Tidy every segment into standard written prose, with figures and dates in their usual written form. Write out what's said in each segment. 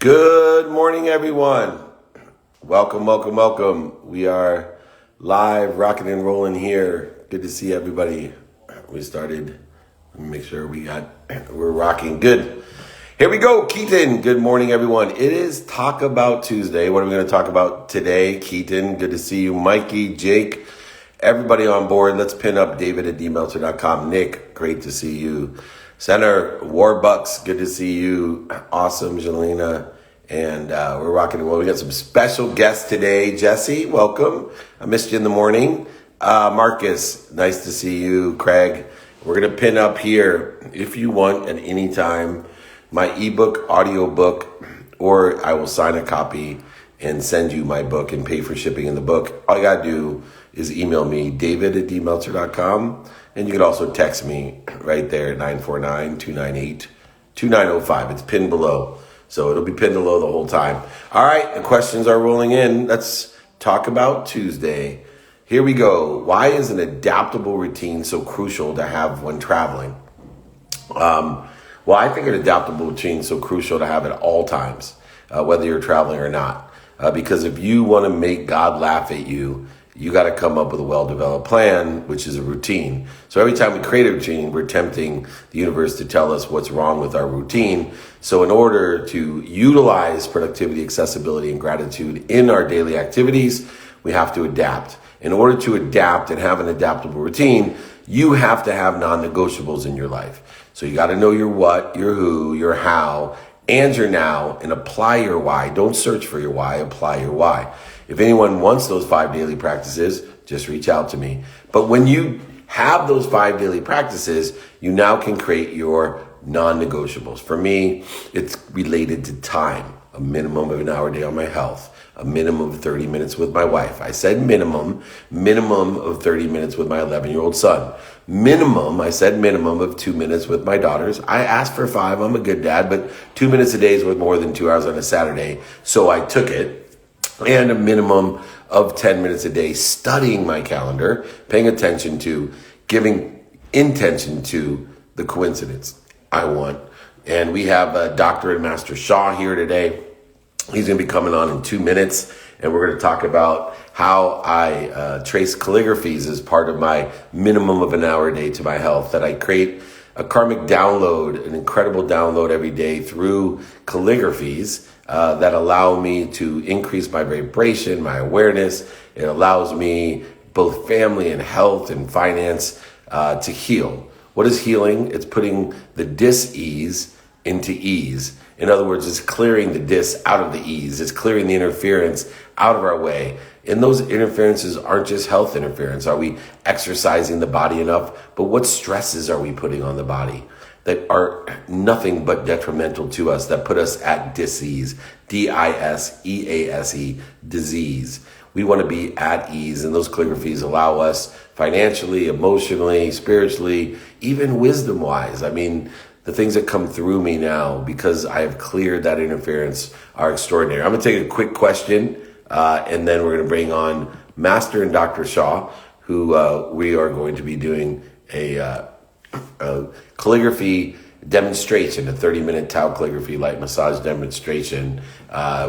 Good morning, everyone. Welcome. We are live, rocking and rolling here. Good to see everybody. We started. Let me make sure we're rocking. Good. Here we go, Keaton. Good morning, everyone. It is Talk About Tuesday. What are we going to talk about today, Keaton? Good to see you, Mikey, Jake, everybody on board. Let's pin up David at dmeltzer.com. Nick, great to see you. Senator Warbucks, good to see you. Awesome, Jelena. And we're rocking and rolling. We got some special guests today. Jesse, welcome. I missed you in the morning. Marcus, nice to see you. Craig, we're going to pin up here, if you want at any time, my ebook, audiobook, or I will sign a copy and send you my book and pay for shipping in the book. All you got to do is email me, David at dmeltzer.com. And you can also text me right there at 949-298-2905. It's pinned below. So it'll be pinned below the whole time. All right, the questions are rolling in. Let's talk about Tuesday. Here we go. Why is an adaptable routine so crucial to have when traveling? Well, I think an adaptable routine is so crucial to have at all times, whether you're traveling or not. Because if you want to make God laugh at you, you got to come up with a well-developed plan, which is a routine. So every time we create a routine, we're tempting the universe to tell us what's wrong with our routine. So in order to utilize productivity, accessibility, and gratitude in our daily activities, we have to adapt. In order to adapt and have an adaptable routine, you have to have non-negotiables in your life. So you got to know your what, your who, your how, and your now, and apply your why. Don't search for your why, apply your why. If anyone wants those 5 daily practices, just reach out to me. But when you have those 5 daily practices, you now can create your non-negotiables. For me, it's related to time, a minimum of an hour a day on my health, a minimum of 30 minutes with my wife. I said minimum of 30 minutes with my 11-year-old son. Minimum of 2 minutes with my daughters. I asked for 5, I'm a good dad, but 2 minutes a day is worth more than 2 hours on a Saturday, so I took it. And a minimum of 10 minutes a day studying my calendar, paying attention to, giving intention to the coincidence I want. And we have Dr. and Master Shaw here today. He's going to be coming on in 2 minutes, and we're going to talk about how I trace calligraphies as part of my minimum of an hour a day to my health, that I create a karmic download, an incredible download every day through calligraphies that allow me to increase my vibration, my awareness. It allows me both family and health and finance to heal. What is healing? It's putting the dis-ease into ease. In other words, it's clearing the dis out of the ease. It's clearing the interference out of our way. And those interferences aren't just health interference. Are we exercising the body enough? But what stresses are we putting on the body that are nothing but detrimental to us, that put us at dis-ease, D-I-S-E-A-S-E, disease. We want to be at ease, and those calligraphies allow us financially, emotionally, spiritually, even wisdom-wise. I mean, the things that come through me now because I have cleared that interference are extraordinary. I'm going to take a quick question, and then we're going to bring on Master and Dr. Shaw, who we are going to be doing a calligraphy demonstration, a 30-minute Tao calligraphy light massage demonstration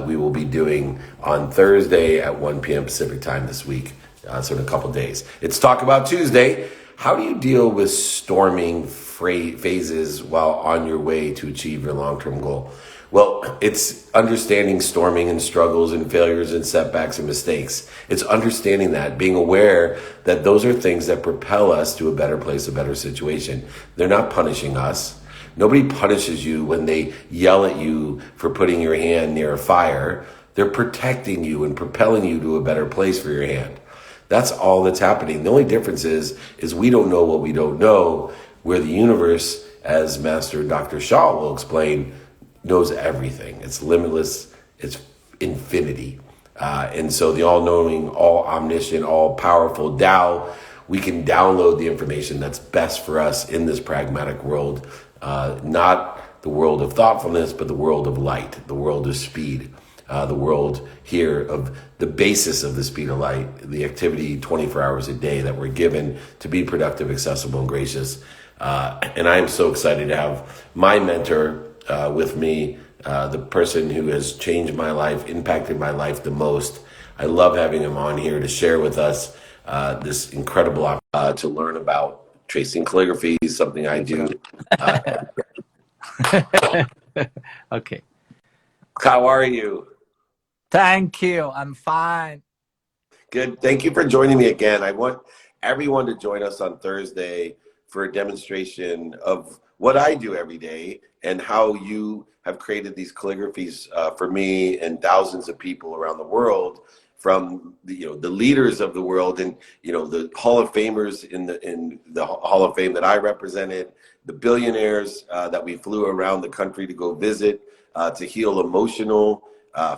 we will be doing on Thursday at 1 p.m. Pacific time this week, so in a couple days. It's Talk About Tuesday. How do you deal with storming phases while on your way to achieve your long-term goal? Well, it's understanding storming and struggles and failures and setbacks and mistakes. It's understanding that, being aware that those are things that propel us to a better place, a better situation. They're not punishing us. Nobody punishes you when they yell at you for putting your hand near a fire. They're protecting you and propelling you to a better place for your hand. That's all that's happening. The only difference is we don't know what we don't know, where the universe, as Master Dr. Shaw will explain, knows everything. It's limitless. It's infinity. And so the all-knowing, all-omniscient, all-powerful Tao, we can download the information that's best for us in this pragmatic world, not the world of thoughtfulness, but the world of light, the world of speed, the world here of the basis of the speed of light, the activity 24 hours a day that we're given to be productive, accessible, and gracious. And I am so excited to have my mentor with me, the person who has changed my life, impacted my life the most. I love having him on here to share with us this incredible to learn about tracing calligraphy is something I do. Okay. How are you? Thank you. I'm fine. Good. Thank you for joining me again. I want everyone to join us on Thursday for a demonstration of what I do every day and how you have created these calligraphies for me and thousands of people around the world, from the leaders of the world and the Hall of Famers in the Hall of Fame that I represented, the billionaires that we flew around the country to go visit to heal emotional,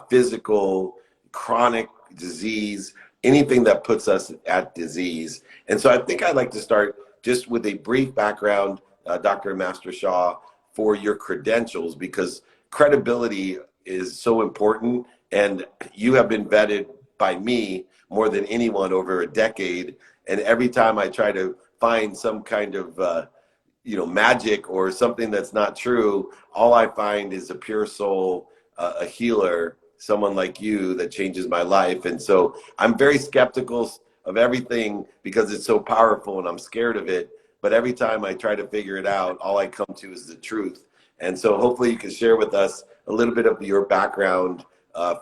physical, chronic disease, anything that puts us at disease. And so I think I'd like to start just with a brief background, Dr. Master Shah, for your credentials, because credibility is so important. And you have been vetted by me more than anyone over a decade. And every time I try to find some kind of magic or something that's not true, all I find is a pure soul, a healer, someone like you that changes my life. And so I'm very skeptical of everything because it's so powerful and I'm scared of it. But every time I try to figure it out, all I come to is the truth. And so hopefully you can share with us a little bit of your background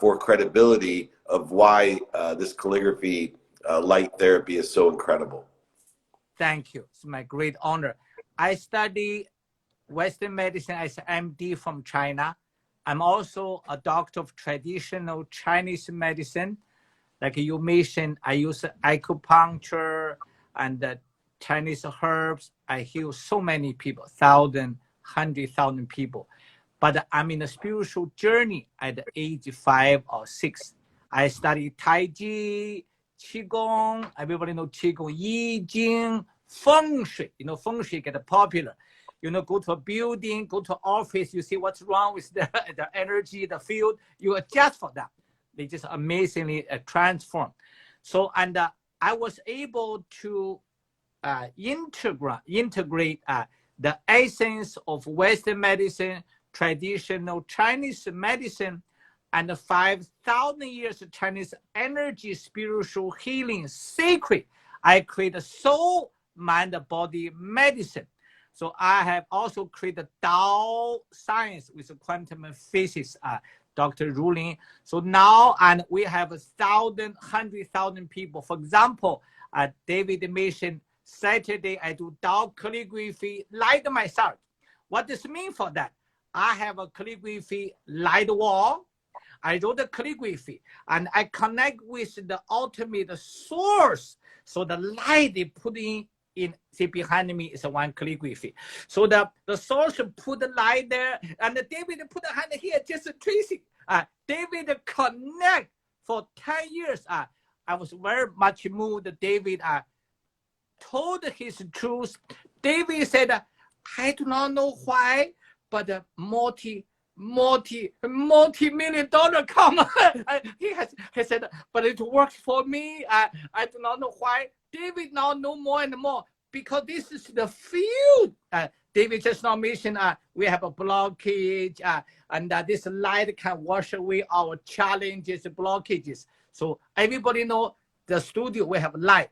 for credibility of why this calligraphy light therapy is so incredible. Thank you. It's my great honor. I study Western medicine as MD from China. I'm also a doctor of traditional Chinese medicine. Like you mentioned, I use acupuncture and Chinese herbs. I heal so many people, 100,000 people. But I'm in a spiritual journey at age 5 or 6. I study Tai Chi, Qigong. Everybody know Qigong, Yi Jing, Feng Shui. Feng Shui get popular. Go to a building, go to an office, you see what's wrong with the energy, the field, you adjust for that. They just amazingly transform. So, and I was able to integrate the essence of Western medicine, traditional Chinese medicine, and the 5,000 years of Chinese energy, spiritual healing, sacred. I create a soul, mind, body medicine. So I have also created Tao science with quantum physics, Dr. Rulin. So now, and we have 100,000 people. For example, David mentioned Saturday, I do Tao calligraphy, light myself. What does it mean for that? I have a calligraphy light wall. I wrote the calligraphy and I connect with the ultimate source. So the light they put in, see behind me is one calligraphy. So the source put the light there and David put the hand here, just tracing. David connect for 10 years. I was very much moved. David told his truth. David said, I do not know why, but multi-million dollar come. he said, but it works for me. I do not know why. David now know more and more because this is the field. David just now mentioned we have a blockage and this light can wash away our challenges, blockages. So everybody know the studio we have light,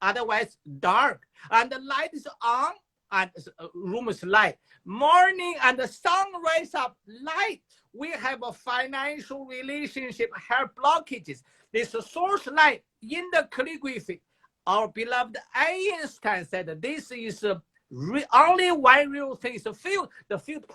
otherwise dark, and the light is on and room is light. Morning and the sun rise up light. We have a financial relationship, have blockages. This source light in the calligraphy. Our beloved Einstein said this is only one real thing is the field. The field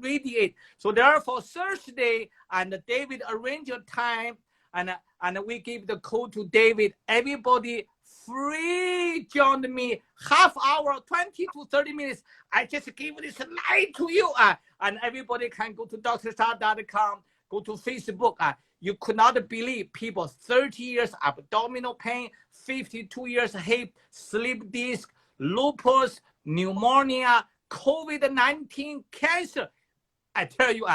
radiate. So therefore Thursday and David arrange your time and we give the code to David. Everybody free join me half hour, 20 to 30 minutes. I just give this light to you. And everybody can go to drsha.com, go to Facebook. You could not believe people 30 years abdominal pain, 52 years hip, sleep disc, lupus, pneumonia, COVID-19, cancer. I tell you,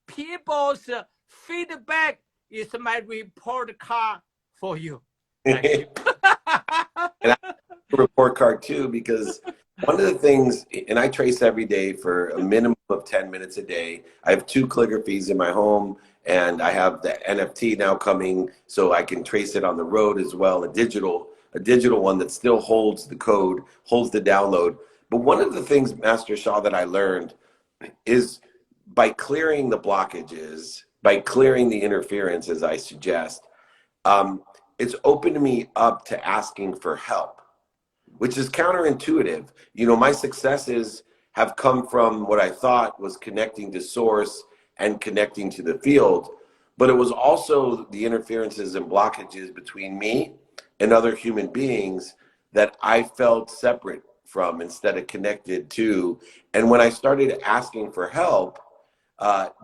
people's feedback is my report card for you. Thank you. And I have a report card too, because one of the things, and I trace every day for a minimum of 10 minutes a day. I have 2 calligraphies in my home, and I have the NFT now coming, so I can trace it on the road as well, a digital one that still holds the code, holds the download. But one of the things, Master Shaw, that I learned is by clearing the blockages, by clearing the interference, as I suggest, it's opened me up to asking for help, which is counterintuitive. You know, my successes have come from what I thought was connecting to source and connecting to the field, but it was also the interferences and blockages between me and other human beings that I felt separate from instead of connected to. And when I started asking for help,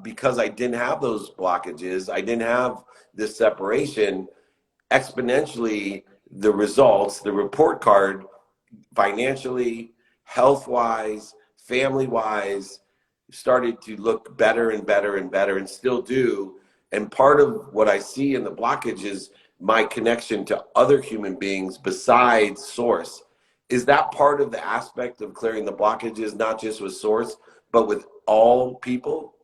because I didn't have those blockages, I didn't have this separation, exponentially the results, the report card, financially, health-wise, family-wise, started to look better and better and better, and still do. And part of what I see in the blockage is my connection to other human beings besides source. Is that part of the aspect of clearing the blockages, not just with source, but with all people?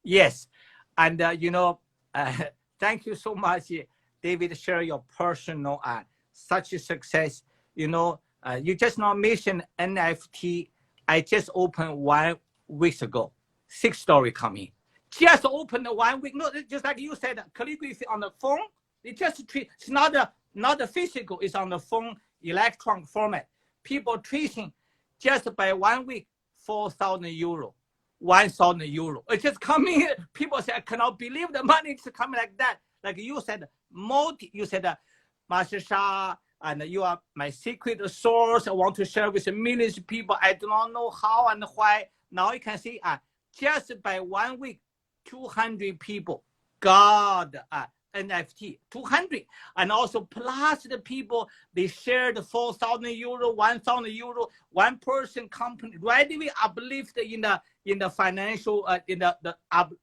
Yes. And, thank you so much, David, share your personal such a success. You just now mentioned NFT. I just opened 1 week ago, 6 story coming. Just opened 1 week. No, just like you said, calligraphy on the phone. It just it's not the physical. It's on the phone, electronic format. People tracing just by 1 week, 4,000 euro, 1,000 euro. It's just coming. People say, I cannot believe the money is coming like that. Like you said, Master Shah, and you are my secret source. I want to share with millions of people. I do not know how and why. Now you can see, just by 1 week, 200 people got NFT, 200. And also plus the people, they shared 4,000 euro, 1,000 euro, one person company right away uplift in the financial,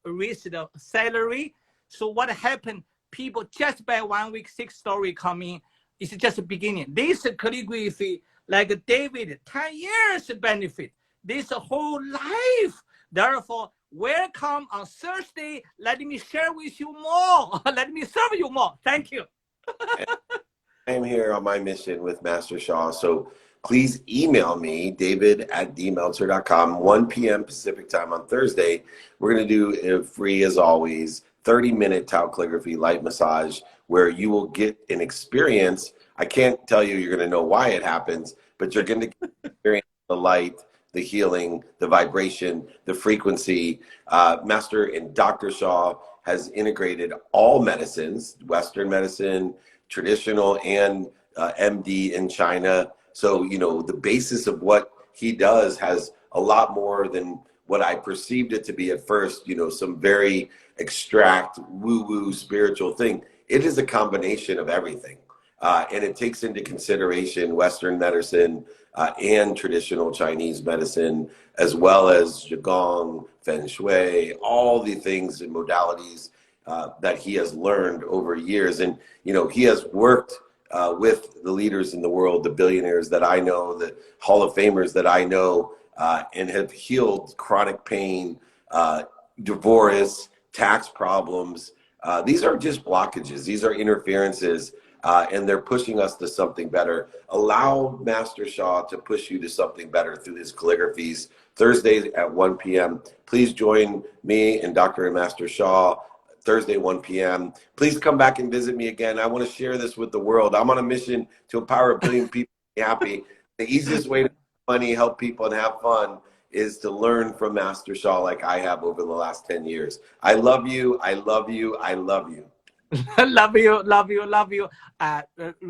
raise the salary. So what happened? People just by 1 week, 6 story coming. It's just the beginning. This calligraphy, like David, 10 years benefit. This whole life. Therefore, welcome on Thursday. Let me share with you more. Let me serve you more. Thank you. I'm here on my mission with Master Shaw. So please email me, david@dmeltzer.com, 1 p.m. Pacific time on Thursday. We're going to do it free as always, 30-minute towel calligraphy light massage, where you will get an experience. I can't tell you you're going to know why it happens, but you're going to experience the light, the healing, the vibration, the frequency. Master and Dr. Shaw has integrated all medicines, Western medicine, traditional, and MD in China. So, the basis of what he does has a lot more than what I perceived it to be at first, some very extract, woo-woo spiritual thing. It is a combination of everything. And it takes into consideration Western medicine and traditional Chinese medicine, as well as Qigong, Feng Shui, all the things and modalities that he has learned over years. And, he has worked with the leaders in the world, the billionaires that I know, the Hall of Famers that I know, and have healed chronic pain, divorce, tax problems. These are just blockages. These are interferences. And they're pushing us to something better. Allow Master Shaw to push you to something better through his calligraphies. Thursdays at 1 p.m. Please join me and Dr. and Master Shaw Thursday, 1 p.m. Please come back and visit me again. I want to share this with the world. I'm on a mission to empower 1 billion people to be happy. The easiest way to make money, help people, and have fun is to learn from Master Shaw like I have over the last 10 years. I love you. I love you. I love you. Love you, love you, love you.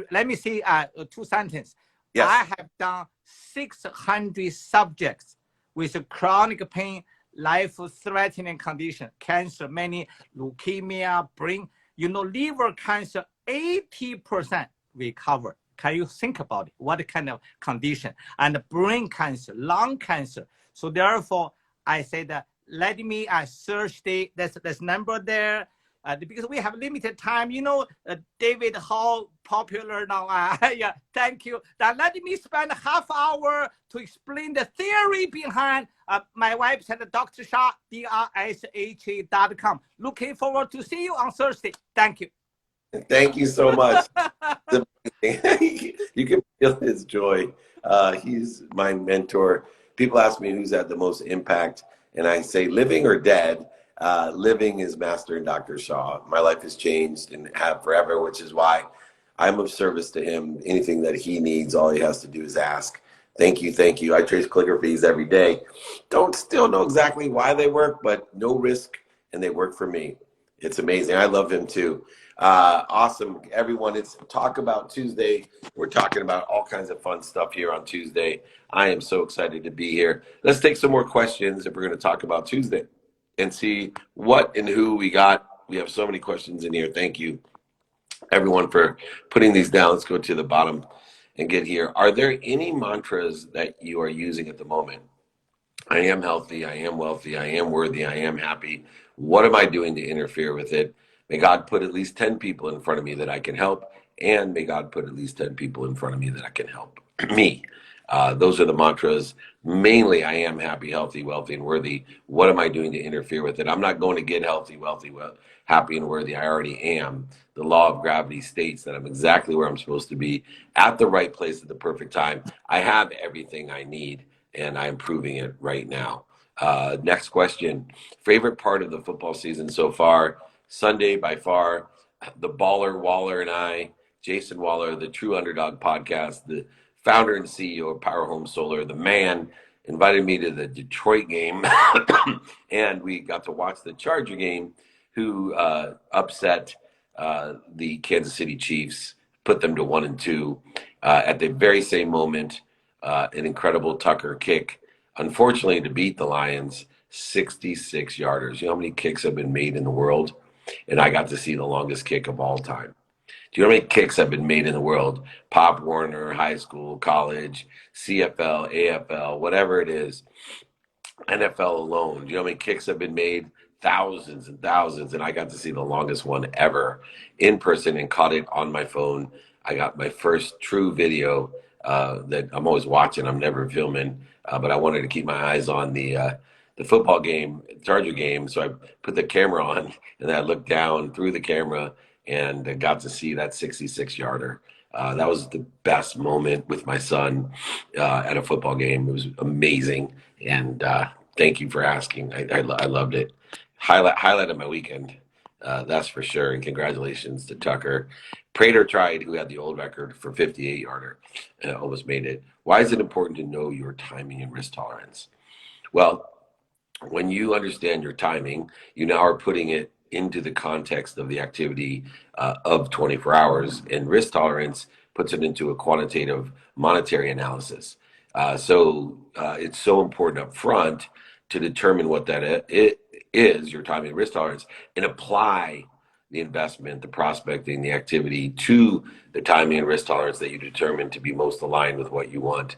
Let me see 2 sentences. Yes. I have done 600 subjects with chronic pain, life-threatening condition, cancer, many leukemia, brain, liver cancer, 80% recover. Can you think about it? What kind of condition? And brain cancer, lung cancer. So therefore, I said, let me search there's number there. because we have limited time. David, how popular now. Yeah, thank you. Now let me spend half hour to explain the theory behind my website, drsha, drsha.com. Looking forward to see you on Thursday. Thank you. Thank you so much. You can feel his joy. He's my mentor. People ask me who's had the most impact, and I say living or dead. Living is Master and Dr. Shaw. My life has changed and have forever, which is why I'm of service to him. Anything that he needs, all he has to do is ask. Thank you, thank you. I trace calligraphies every day. Don't still know exactly why they work, but no risk, and they work for me. It's amazing. I love him too. Awesome, everyone. It's Talk About Tuesday. We're talking about all kinds of fun stuff here on Tuesday. I am so excited to be here. Let's take some more questions if we're going to talk about Tuesday and see what and who we got. We have so many questions in here. Thank you, everyone, for putting these down. Let's go to the bottom and get here. Are there any mantras that you are using at the moment? I am healthy, I am wealthy, I am worthy, I am happy. What am I doing to interfere with it? May God put at least 10 people in front of me that I can help, and may God put at least 10 people in front of me that I can help me. Those are the mantras. Mainly, I am happy, healthy, wealthy, and worthy. What am I doing to interfere with it? I'm not going to get healthy, wealthy, happy, and worthy. I already am. The law of gravity states that I'm exactly where I'm supposed to be at the right place at the perfect time. I have everything I need, and I'm proving it right now. Next question. Favorite part of the football season so far? Sunday, by far. The Baller, Waller, and I, Jason Waller, the True Underdog podcast, the founder and CEO of Power Home Solar, the man, invited me to the Detroit game, and we got to watch the Charger game, who upset the Kansas City Chiefs, put them to 1-2. At the very same moment, an incredible Tucker kick, unfortunately, to beat the Lions, 66 yarders. You know how many kicks have been made in the world? And I got to see the longest kick of all time. Do you know how many kicks have been made in the world? Pop Warner, high school, college, CFL, AFL, whatever it is, NFL alone. Do you know how many kicks have been made? Thousands and thousands. And I got to see the longest one ever in person and caught it on my phone. I got my first true video that I'm always watching. I'm never filming, but I wanted to keep my eyes on the football game, Charger game. So I put the camera on, and then I looked down through the camera and got to see that 66-yarder. That was the best moment with my son at a football game. It was amazing, and thank you for asking. I loved it. Highlight of my weekend, that's for sure. And congratulations to Tucker. Prater tried, who had the old record for 58-yarder, almost made it. Why is it important to know your timing and risk tolerance? Well, when you understand your timing, you now are putting it into the context of the activity of 24 hours, and risk tolerance puts it into a quantitative monetary analysis. So it's so important up front to determine what that is, your timing and risk tolerance, and apply the investment, the prospecting, the activity to the timing and risk tolerance that you determine to be most aligned with what you want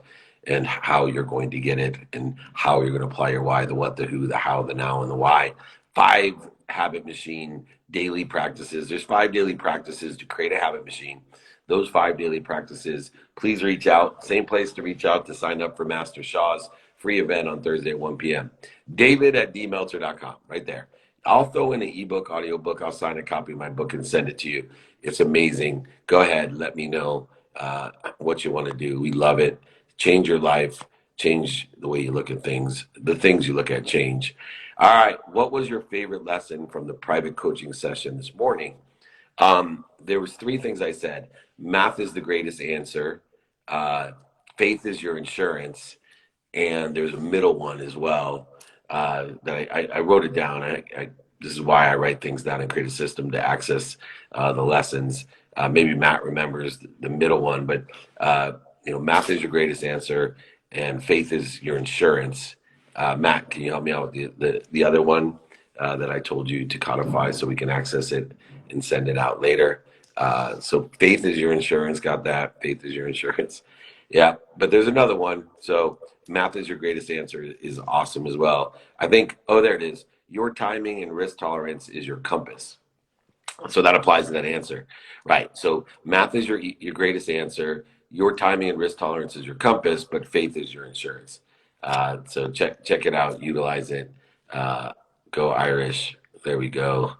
and how you're going to get it and how you're going to apply your why, the what, the who, the how, the now, and the why. 5 habit machine daily practices. There's 5 daily practices to create a habit machine. Those 5 daily practices, please reach out. Same place to reach out to sign up for Master Shaw's free event on Thursday at 1 p.m. David at dmeltzer.com, right there. I'll throw in an ebook, audiobook. I'll sign a copy of my book and send it to you. It's amazing. Go ahead. Let me know what you want to do. We love it. Change your life. Change the way you look at things. The things you look at change. All right. What was your favorite lesson from the private coaching session this morning? There was 3 things I said. Math is the greatest answer. Faith is your insurance. And there's a middle one as well. That I wrote it down. This is why I write things down and create a system to access the lessons. Maybe Matt remembers the middle one, but math is your greatest answer, and faith is your insurance. Matt, can you help me out with the other one that I told you to codify so we can access it and send it out later? So faith is your insurance. Got that? Faith is your insurance. Yeah, but there's another one. So math is your greatest answer is awesome as well. I think, there it is. Your timing and risk tolerance is your compass. So that applies to that answer, right? So math is your greatest answer. Your timing and risk tolerance is your compass, but faith is your insurance. So check it out, utilize it. Go Irish. There we go.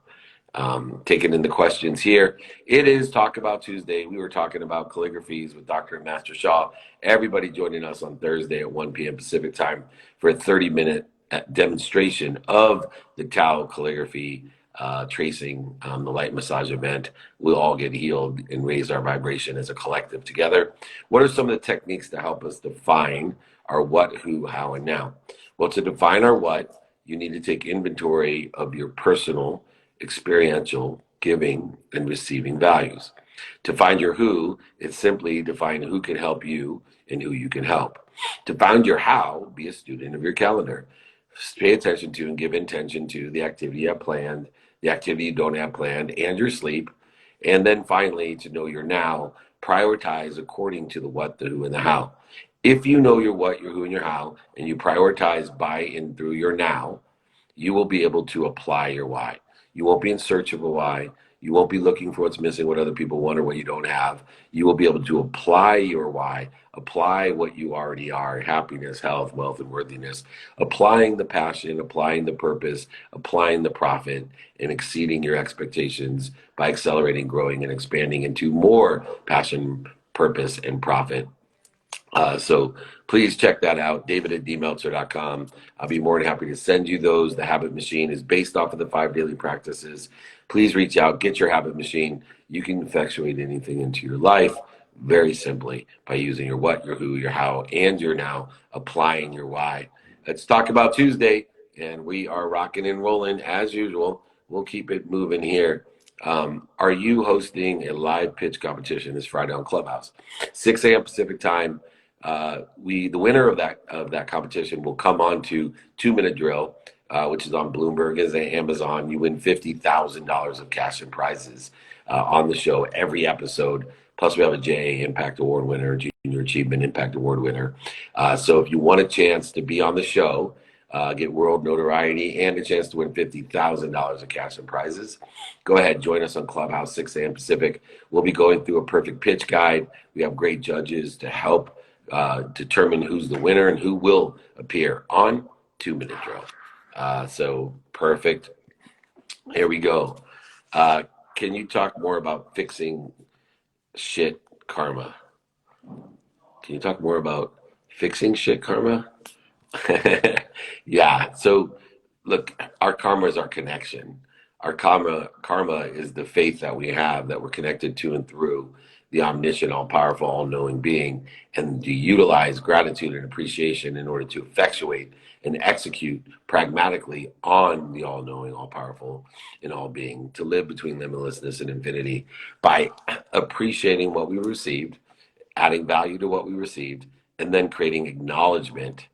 Taking in the questions here. It is Talk About Tuesday. We were talking about calligraphies with Dr. and Master Shaw. Everybody joining us on Thursday at 1 p.m. Pacific time for a 30-minute demonstration of the Tao calligraphy tracing the light massage event. We'll all get healed and raise our vibration as a collective together. What are some of the techniques to help us define our what, who, how, and now? Well, to define our what, you need to take inventory of your personal experiential giving and receiving values. To find your who, it's simply define who can help you and who you can help. To find your how, be a student of your calendar. Pay attention to and give intention to the activity you have planned, the activity you don't have planned, and your sleep. And then finally, to know your now, prioritize according to the what, the who, and the how. If you know your what, your who, and your how, and you prioritize by and through your now, you will be able to apply your why. You won't be in search of a why. You won't be looking for what's missing, what other people want, or what you don't have. You will be able to apply your why, apply what you already are: happiness, health, wealth, and worthiness, applying the passion, applying the purpose, applying the profit, and exceeding your expectations by accelerating, growing, and expanding into more passion, purpose, and profit. So please check that out, david@dmeltzer.com. I'll be more than happy to send you those. The Habit Machine is based off of the 5 daily practices. Please reach out, get your Habit Machine. You can effectuate anything into your life very simply by using your what, your who, your how, and your now, applying your why. Let's talk about Tuesday, and we are rocking and rolling as usual. We'll keep it moving here. Are you hosting a live pitch competition this Friday on Clubhouse? 6 a.m. Pacific time. The winner of that competition will come on to 2-minute drill, which is on Bloomberg, is Amazon. You win $50,000 of cash and prizes on the show every episode. Plus, we have a JA Impact Award winner, Junior Achievement Impact Award winner. So if you want a chance to be on the show, get world notoriety, and a chance to win $50,000 of cash and prizes, go ahead, join us on Clubhouse, 6 a.m. Pacific. We'll be going through a perfect pitch guide. We have great judges to help determine who's the winner and who will appear on 2-minute drill. So perfect. Here we go. Can you talk more about fixing shit karma? Can you talk more about fixing shit karma? Yeah. So look, our karma is our connection. Our karma is the faith that we have, that we're connected to and through the omniscient, all-powerful, all-knowing being, and to utilize gratitude and appreciation in order to effectuate and execute pragmatically on the all-knowing, all-powerful, and all-being, to live between limitlessness and infinity by appreciating what we received, adding value to what we received, and then creating acknowledgement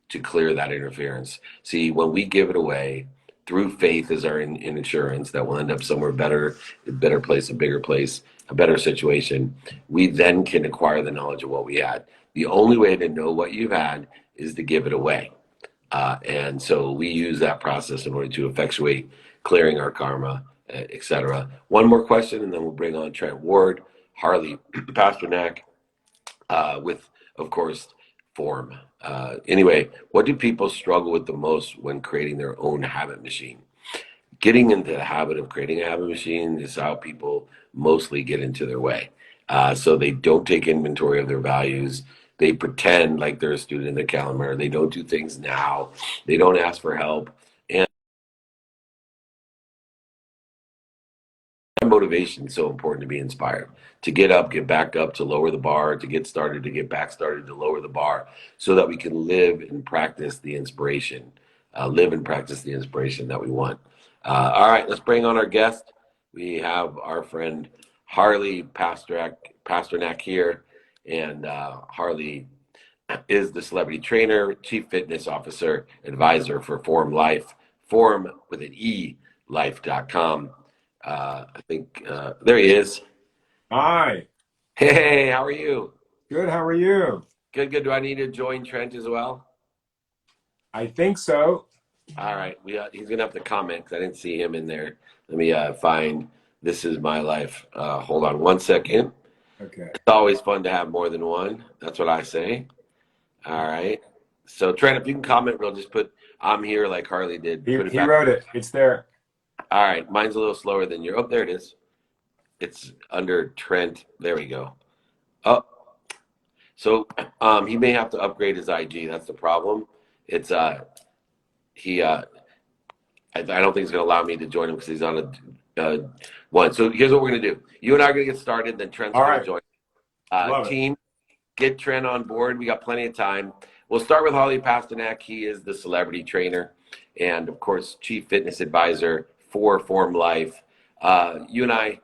to clear that interference. See, when we give it away through faith as our insurance, that will end up somewhere better, a better place, a bigger place, a better situation, we then can acquire the knowledge of what we had. The only way to know what you've had is to give it away. And so we use that process in order to effectuate clearing our karma, etc. One more question, and then we'll bring on Trent Ward, Harley Pasternak, with, of course, form. Anyway, what do people struggle with the most when creating their own habit machine? Getting into the habit of creating a habit machine is how people mostly get into their way. So they don't take inventory of their values. They pretend like they're a student in the calendar. They don't do things now. They don't ask for help. And motivation is so important, to be inspired, to get up, get back up, to lower the bar, to get started, to get back started, to lower the bar, so that we can live and practice the inspiration, that we want. All right, let's bring on our guest. We have our friend Harley Pasternak here, and Harley is the celebrity trainer, chief fitness officer, advisor for Form Life, Form with an E, life.com. I think there he is. Hi. Hey, how are you? Good. How are you? Good. Do I need to join Trent as well? I think so. All right. He's gonna have to comment because I didn't see him in there. Let me find This is my life. Hold on one second. Okay. It's always fun to have more than one. That's what I say. All right. So Trent, if you can comment, we'll just put I'm here like Harley did. Put it He back. wrote it. It's there. All right. Mine's a little slower than your. Oh, there it is. It's under Trent. There we go. Oh, so he may have to upgrade his IG. That's the problem. It's he I don't think he's going to allow me to join him because he's on a one. So here's what we're going to do. You and I are going to get started. Then Trent's All going to right. join. Love it. Team, get Trent on board. We got plenty of time. We'll start with Holly Pasternak. He is the celebrity trainer and, of course, chief fitness advisor for Form Life. You and I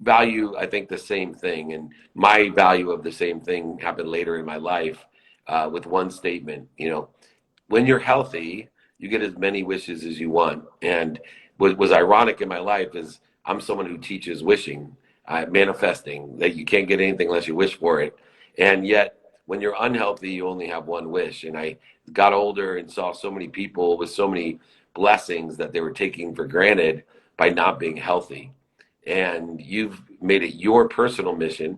value, I think, the same thing. And my value of the same thing happened later in my life with one statement. You know, when you're healthy, you get as many wishes as you want. And what was ironic in my life is I'm someone who teaches wishing, manifesting, that you can't get anything unless you wish for it. And yet, when you're unhealthy, you only have one wish. And I got older and saw so many people with so many blessings that they were taking for granted by not being healthy. And you've made it your personal mission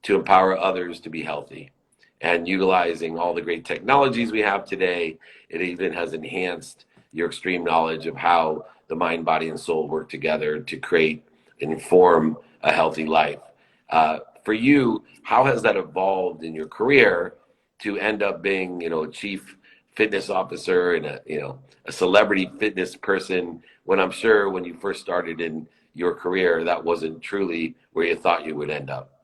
to empower others to be healthy. And utilizing all the great technologies we have today, it even has enhanced your extreme knowledge of how the mind, body, and soul work together to create and inform a healthy life. For you, how has that evolved in your career to end up being, you know, a chief fitness officer and a celebrity fitness person, when I'm sure when you first started in your career, that wasn't truly where you thought you would end up?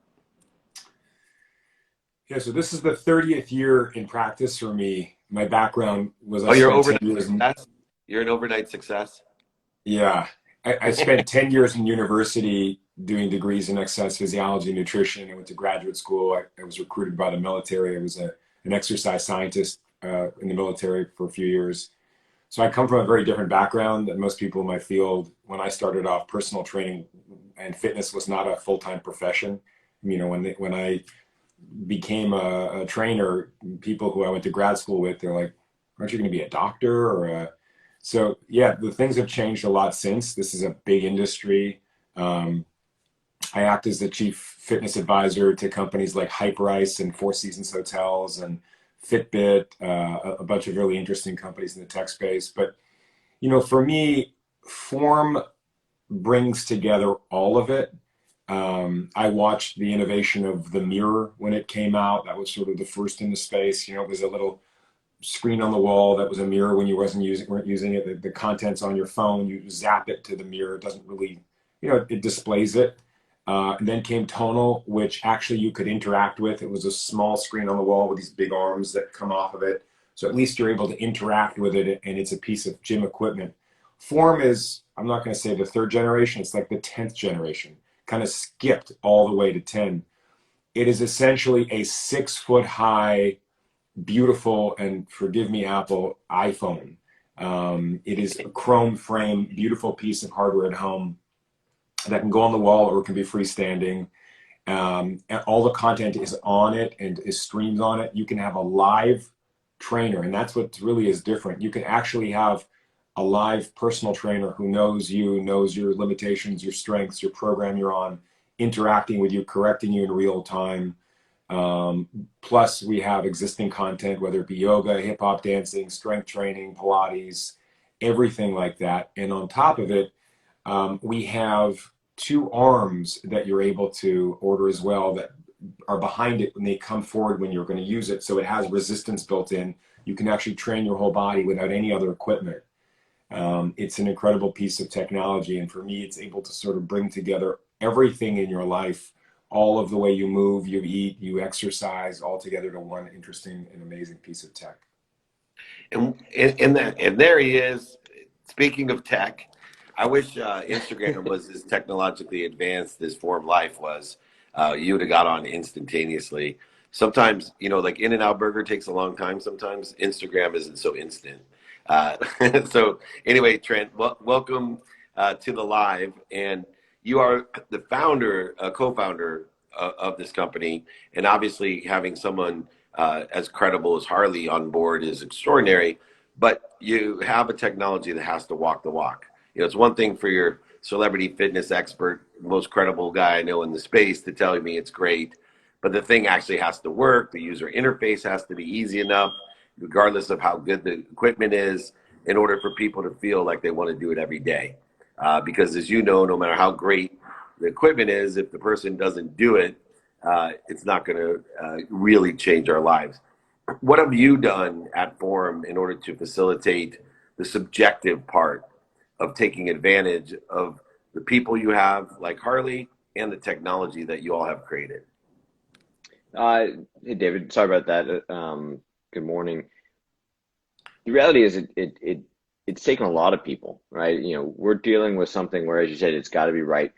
Yeah, so this is the 30th year in practice for me. My background was Oh, you're spent 10 overnight years in, success? You're an overnight success? yeah. I spent 10 years in university doing degrees in exercise physiology and nutrition. I went to graduate school. I was recruited by the military. I was an exercise scientist in the military for a few years. So I come from a very different background than most people in my field. When I started off, personal training and fitness was not a full-time profession. You know, when I became a trainer, people who I went to grad school with, they're like, aren't you going to be a doctor or a... So yeah, the things have changed a lot since. This is a big industry. I act as the chief fitness advisor to companies like Hyperice and Four Seasons Hotels and Fitbit, a bunch of really interesting companies in the tech space. But, you know, for me, Form brings together all of it. I watched the innovation of the mirror when it came out. That was sort of the first in the space. You know, it was a little screen on the wall that was a mirror when you weren't using it. The contents on your phone, you zap it to the mirror. It doesn't really, you know, it displays it. And then came Tonal, which actually you could interact with. It was a small screen on the wall with these big arms that come off of it. So at least you're able to interact with it, and it's a piece of gym equipment. Form is, I'm not going to say the third generation, it's like the 10th generation, kind of skipped all the way to 10. It is essentially a 6-foot high, beautiful, and forgive me, Apple, iPhone. It is a chrome frame, beautiful piece of hardware at home that can go on the wall or it can be freestanding. And all the content is on it and is streamed on it. You can have a live trainer, and that's what really is different. You can actually have a live personal trainer who knows you, knows your limitations, your strengths, your program you're on, interacting with you, correcting you in real time. Plus, we have existing content, whether it be yoga, hip hop dancing, strength training, Pilates, everything like that. And on top of it, we have 2 arms that you're able to order as well that are behind it when they come forward when you're going to use it. So it has resistance built in. You can actually train your whole body without any other equipment. It's an incredible piece of technology. And for me, it's able to sort of bring together everything in your life, all of the way you move, you eat, you exercise, all together to one interesting and amazing piece of tech. And there he is. Speaking of tech, I wish Instagram was as technologically advanced as Form Life was. You would have got on instantaneously. Sometimes, you know, like In-N-Out Burger takes a long time. Sometimes Instagram isn't so instant. So anyway, Trent, welcome to the live. And you are the founder, co-founder of this company. And obviously having someone as credible as Harley on board is extraordinary. But you have a technology that has to walk the walk. You know, it's one thing for your celebrity fitness expert, most credible guy I know in the space, to tell me it's great. But the thing actually has to work. The user interface has to be easy enough, regardless of how good the equipment is, in order for people to feel like they want to do it every day. Because as you know, no matter how great the equipment is, if the person doesn't do it, it's not going to really change our lives. What have you done at Forum in order to facilitate the subjective part of taking advantage of the people you have, like Harley, and the technology that you all have created? Hey, David, sorry about that. Good morning. The reality is it's taken a lot of people, right? You know, we're dealing with something where, as you said, it's got to be right.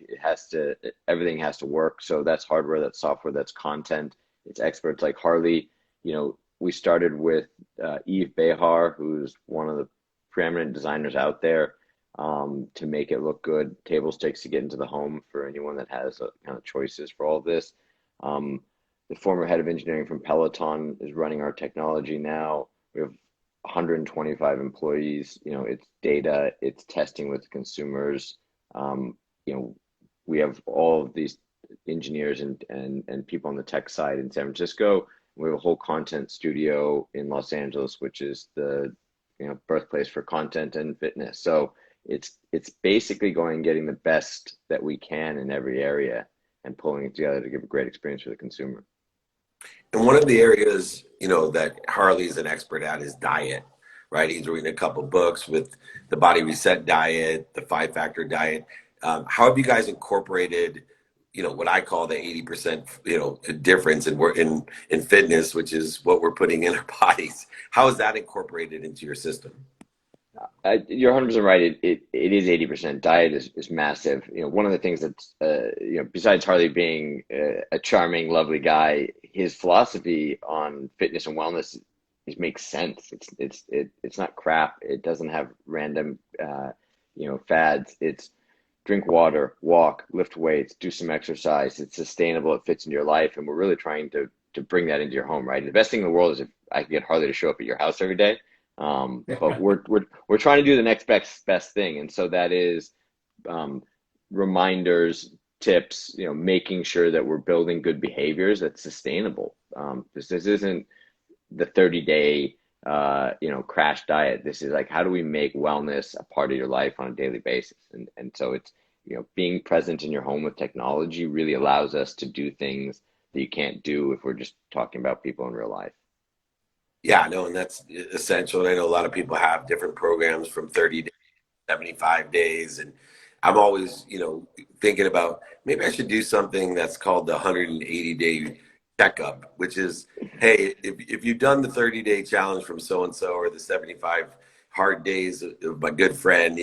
Everything has to work. So that's hardware, that's software, that's content. It's experts like Harley. You know, we started with Eve Behar, who's one of the preeminent designers out there, to make it look good. Table stakes to get into the home for anyone that has kind of choices for all this. The former head of engineering from Peloton is running our technology now. We have 125 employees. You know, it's data, it's testing with consumers. You know, we have all of these engineers and people on the tech side in San Francisco. We have a whole content studio in Los Angeles, which is the birthplace for content and fitness. So it's basically going and getting the best that we can in every area and pulling it together to give a great experience for the consumer. And one of the areas, that Harley's an expert at is diet, right? He's reading a couple books with the Body Reset diet, the 5-factor diet. How have you guys incorporated, what I call the 80%, difference in fitness, which is what we're putting in our bodies? How is that incorporated into your system? You're 100% right. It is 80%. Diet is massive. One of the things that's, besides Harley being a charming, lovely guy, his philosophy on fitness and wellness makes sense. It's not crap. It doesn't have random, fads. It's drink water, walk, lift weights, do some exercise. It's sustainable. It fits into your life, and we're really trying to bring that into your home. Right. The best thing in the world is if I could get Harley to show up at your house every day. But we're trying to do the next best thing, and so that is reminders, tips, making sure that we're building good behaviors that's sustainable. This isn't the 30-day crash diet. This is like, how do we make wellness a part of your life on a daily basis? And so it's being present in your home with technology really allows us to do things that you can't do if we're just talking about people in real life. Yeah, no, and that's essential. And I know a lot of people have different programs from 30 days, 75 days. And I'm always, thinking about maybe I should do something that's called the 180-day checkup, which is, hey, if you've done the 30-day challenge from so-and-so or the 75 hard days of my good friend,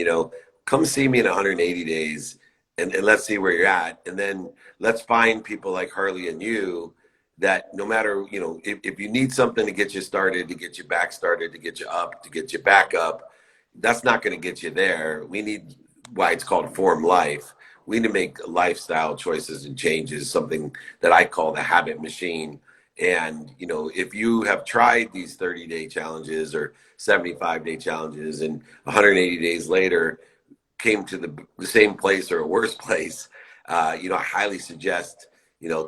come see me in 180 days and let's see where you're at. And then let's find people like Harley and you that no matter, if you need something to get you started, to get you back started, to get you up, to get you back up, that's not going to get you there. We need why it's called Form Life. We need to make lifestyle choices and changes, something that I call the habit machine. And, if you have tried these 30-day challenges or 75-day challenges and 180 days later came to the same place or a worse place, I highly suggest,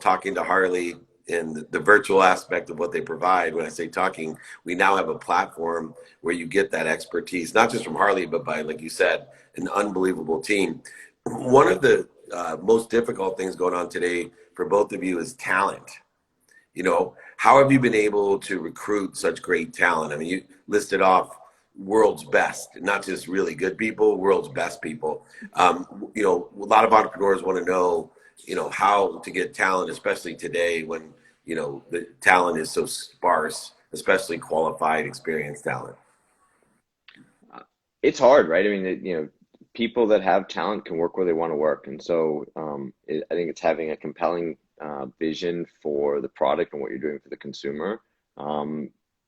talking to Harley and the virtual aspect of what they provide. When I say talking, we now have a platform where you get that expertise, not just from Harley, but by, like you said, an unbelievable team. One of the most difficult things going on today for both of you is talent. How have you been able to recruit such great talent? I mean, you listed off world's best, not just really good people, world's best people. A lot of entrepreneurs want to know, how to get talent, especially today when, the talent is so sparse, especially qualified, experienced talent. It's hard, right? I mean, people that have talent can work where they want to work. And so I think it's having a compelling vision for the product and what you're doing for the consumer.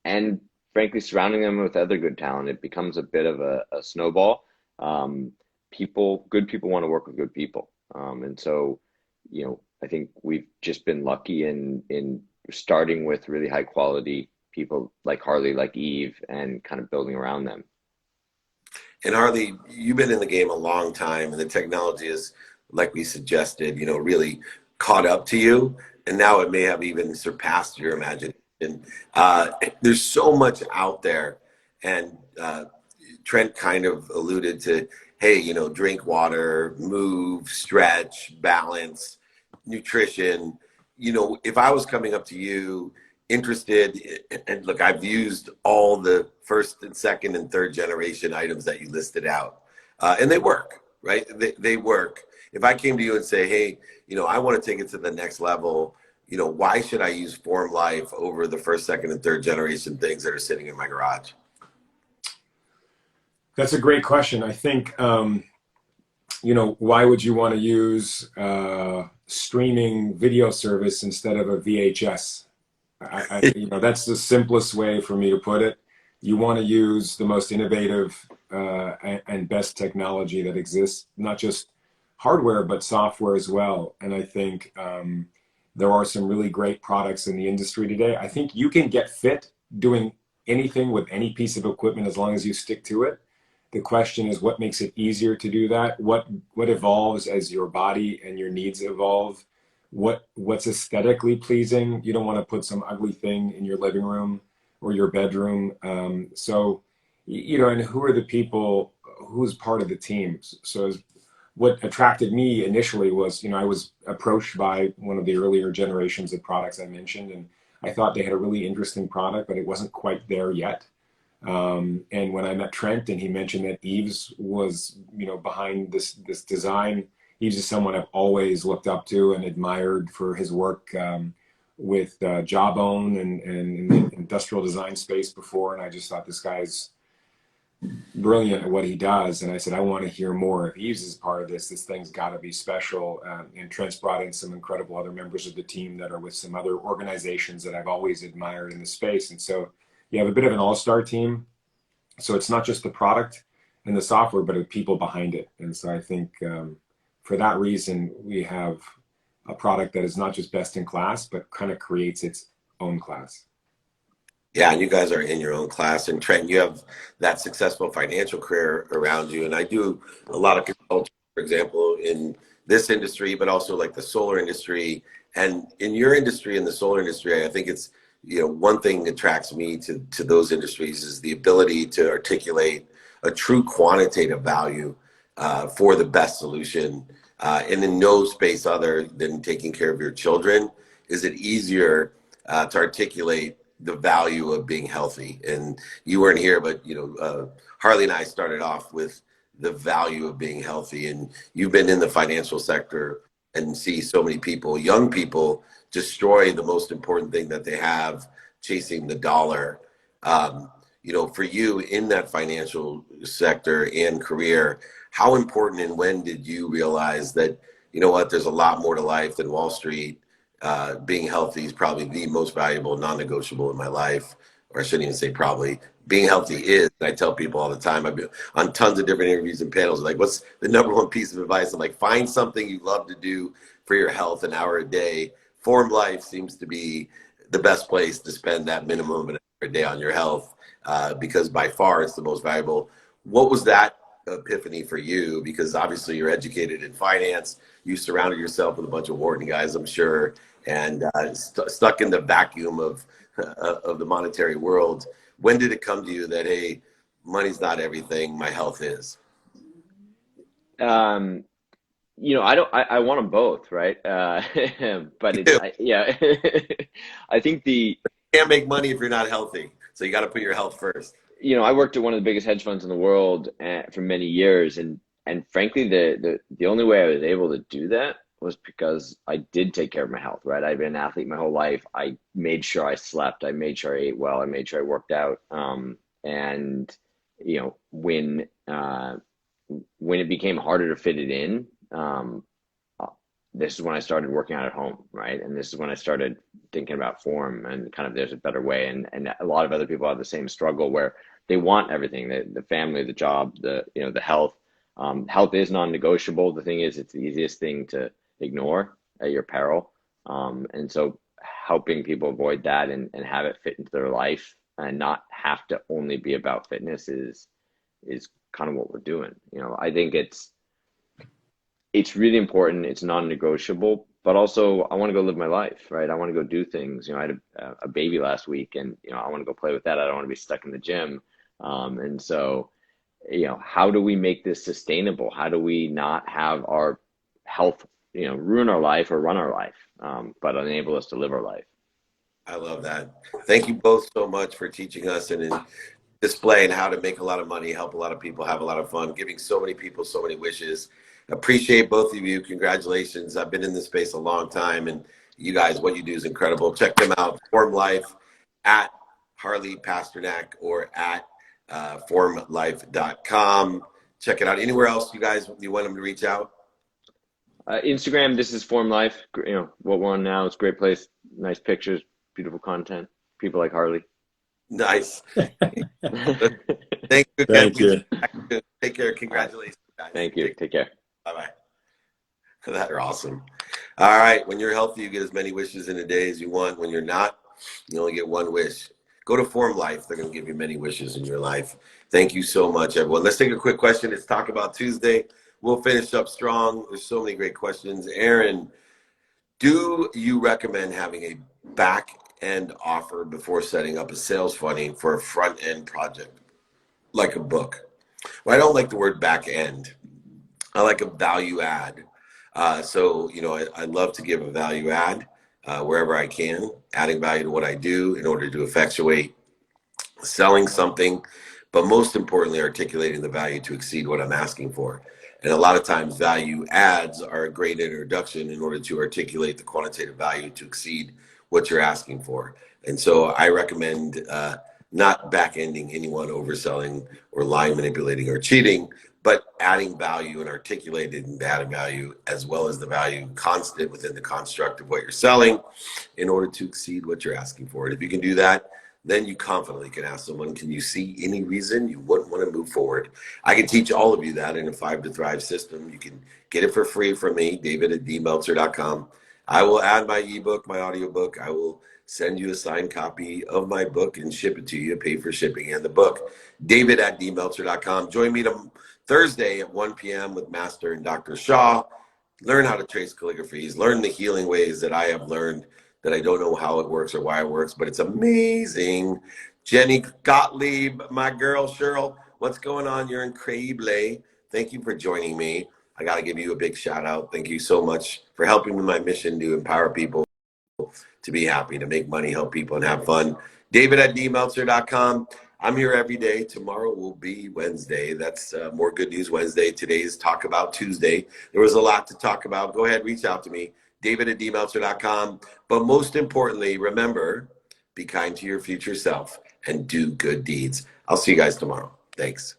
And frankly, surrounding them with other good talent, it becomes a bit of a snowball. Good people want to work with good people. And so, I think we've just been lucky in starting with really high quality people like Harley, like Eve, and kind of building around them. And Harley, you've been in the game a long time, and the technology is, like we suggested, really caught up to you, and now it may have even surpassed your imagination. Uh, there's so much out there, and Trent kind of alluded to, hey, drink water, move, stretch, balance, nutrition. If I was coming up to you interested, and look, I've used all the first and second and third generation items that you listed out, and they work, right? They work. If I came to you and say, hey, I want to take it to the next level, why should I use Form Life over the first, second, and third generation things that are sitting in my garage? That's a great question. I think, why would you want to use streaming video service instead of a VHS? That's the simplest way for me to put it. You want to use the most innovative and best technology that exists, not just hardware, but software as well. And I think there are some really great products in the industry today. I think you can get fit doing anything with any piece of equipment as long as you stick to it. The question is, what makes it easier to do that? What evolves as your body and your needs evolve? What's aesthetically pleasing? You don't want to put some ugly thing in your living room or your bedroom. And who are the people, who's part of the team? So what attracted me initially was, I was approached by one of the earlier generations of products I mentioned, and I thought they had a really interesting product, but it wasn't quite there yet. And when I met Trent and he mentioned that Yves was, behind this design, Yves is someone I've always looked up to and admired for his work with Jawbone and in the industrial design space before. And I just thought this guy's brilliant at what he does. And I said, I want to hear more. If Yves is part of this thing's got to be special. And Trent's brought in some incredible other members of the team that are with some other organizations that I've always admired in the space. And so you have a bit of an all-star team. So it's not just the product and the software, but the people behind it. And so I think for that reason, we have a product that is not just best in class, but kind of creates its own class. Yeah, and you guys are in your own class. And Trent, you have that successful financial career around you. And I do a lot of consulting, for example, in this industry, but also like the solar industry. And in your industry, in the solar industry, I think it's, one thing that attracts me to those industries is the ability to articulate a true quantitative value for the best solution. And in no space other than taking care of your children is it easier to articulate the value of being healthy. And you weren't here, but Harley and I started off with the value of being healthy. And you've been in the financial sector and see so many people, young people, destroy the most important thing that they have, chasing the dollar. For you in that financial sector and career, how important and when did you realize that, there's a lot more to life than Wall Street? Being healthy is probably the most valuable non-negotiable in my life, or I shouldn't even say probably. Being healthy is, and I tell people all the time, I've been on tons of different interviews and panels, like, what's the number one piece of advice? I'm like, find something you love to do for your health, an hour a day. Form Life seems to be the best place to spend that minimum of an hour a day on your health, because by far it's the most valuable. What was that epiphany for you? Because obviously you're educated in finance, you surrounded yourself with a bunch of Wharton guys, I'm sure, and stuck in the vacuum of the monetary world. When did it come to you that, hey, money's not everything, my health is? I want them both, right? But yeah, I think you can't make money if you're not healthy. So you got to put your health first. I worked at one of the biggest hedge funds in the world for many years. And frankly, the only way I was able to do that was because I did take care of my health, right? I've been an athlete my whole life. I made sure I slept. I made sure I ate well. I made sure I worked out. And when it became harder to fit it in, this is when I started working out at home, right? And this is when I started thinking about form and kind of there's a better way. And a lot of other people have the same struggle where they want everything, the family, the job, the health. Health is non-negotiable. The thing is, it's the easiest thing to ignore at your peril. And so helping people avoid that and have it fit into their life and not have to only be about fitness is kind of what we're doing. You know, I think it's really important. It's non-negotiable, but also I want to go live my life, right? I want to go do things. You know, I had a baby last week, and you know, I want to go play with that. I don't want to be stuck in the gym. And so, you know, how do we make this sustainable? How do we not have our health, you know, ruin our life or run our life, but enable us to live our life? I love that. Thank you both so much for teaching us and displaying how to make a lot of money, help a lot of people, have a lot of fun, giving so many people so many wishes. Appreciate both of you. Congratulations. I've been in this space a long time, and you guys, what you do is incredible. Check them out, Form Life, at Harley Pasternak, or at formlife.com. Check it out. Anywhere else you guys, you want them to reach out? Instagram, this is Form Life. You know, what we're on now. It's a great place. Nice pictures, beautiful content. People like Harley. Nice. Thank you. Thank you. Take care. Congratulations, guys. Thank you. Take care. Bye-bye. That's awesome. All right. When you're healthy, you get as many wishes in a day as you want. When you're not, you only get one wish. Go to Form Life. They're going to give you many wishes in your life. Thank you so much, everyone. Let's take a quick question. It's Talk About Tuesday. We'll finish up strong. There's so many great questions. Aaron, do you recommend having a back-end offer before setting up a sales funding for a front-end project, like a book? Well, I don't like the word back-end. I like a value add. So, you know, I love to give a value add wherever I can, adding value to what I do in order to effectuate selling something, but most importantly, articulating the value to exceed what I'm asking for. And a lot of times value adds are a great introduction in order to articulate the quantitative value to exceed what you're asking for. And so I recommend not back-ending anyone, overselling or lying, manipulating, or cheating, but adding value and articulating that value, as well as the value constant within the construct of what you're selling in order to exceed what you're asking for. And if you can do that, then you confidently can ask someone, can you see any reason you wouldn't want to move forward? I can teach all of you that in a 5 to Thrive system. You can get it for free from me, david@dmeltzer.com. I will add my ebook, my audiobook. I will send you a signed copy of my book and ship it to you, pay for shipping and the book. david@dmeltzer.com. Join me Thursday at 1 p.m. with Master and Dr. Shaw. Learn how to trace calligraphies, learn the healing ways that I have learned that I don't know how it works or why it works, but it's amazing. Jenny Gottlieb, my girl, Cheryl, what's going on? You're incredible. Thank you for joining me. I got to give you a big shout out. Thank you so much for helping with my mission to empower people to be happy, to make money, help people, and have fun. David@dmeltzer.com. I'm here every day. Tomorrow will be Wednesday. That's More Good News Wednesday. Today's Talk About Tuesday. There was a lot to talk about. Go ahead, reach out to me. David@dmeltzer.com. But most importantly, remember, be kind to your future self and do good deeds. I'll see you guys tomorrow. Thanks.